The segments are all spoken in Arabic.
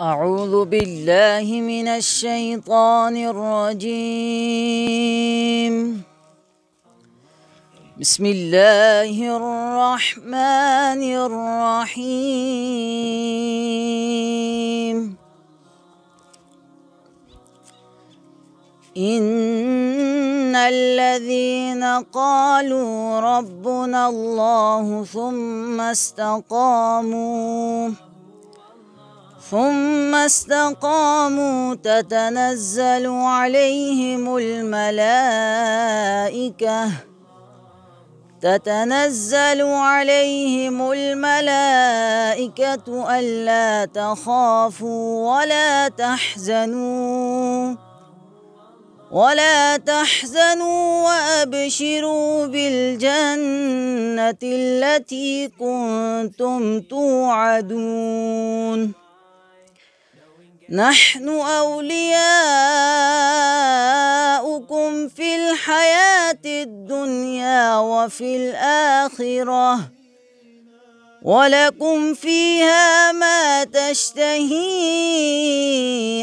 أعوذ بالله من الشيطان الرجيم. بسم الله الرحمن الرحيم. إن الذين قالوا ربنا الله ثم استقاموا تتنزل عليهم الملائكة ألا تخافوا ولا تحزنوا وأبشروا بالجنة التي كنتم توعدون. نحن أولياؤكم في الحياة الدنيا وفي الآخرة، ولكم فيها ما تشتهي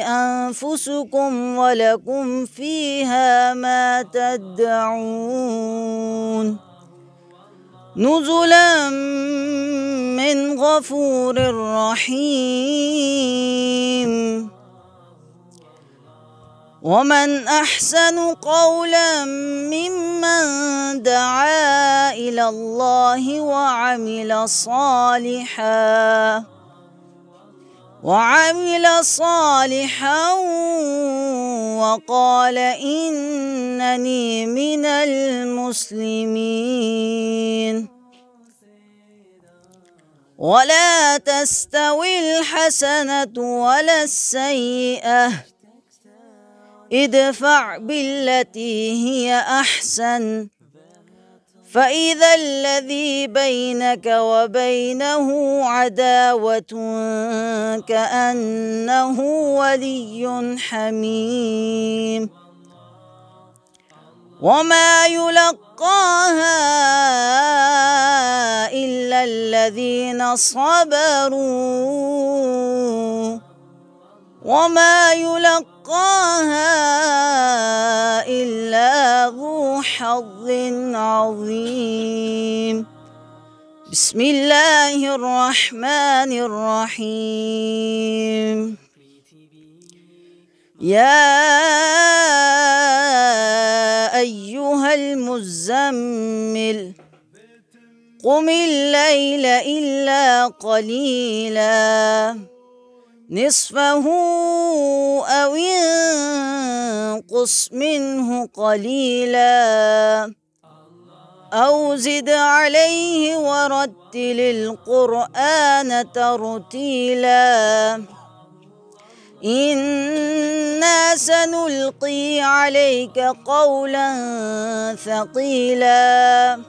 أنفسكم ولكم فيها ما تدعون، نزلا من غفور رحيم. ومن أحسن قولا ممن دعا إلى الله وعمل صالحا وقال إنني من المسلمين. ولا تستوي الحسنة ولا السيئة، ادفع بالتي هي أحسن، فإذا الذي بينك وبينه عداوة كأنه ولي حميم. وما يلقاها إلا الذين صبروا، وما يلقاها إلا ذو حظ عظيم. بسم الله الرحمن الرحيم. يا أيها المزمل قم الليل إلا قليلا، نصفه أو انقص منه قليلا أو زد عليه ورتل القرآن ترتيلا. إنا سنلقي عليك قولا ثقيلا،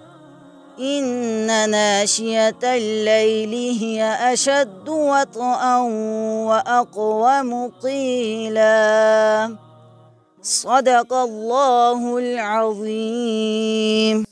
إن ناشئة الليل هي أشد وطئا وأقوم قيلا. صدق الله العظيم.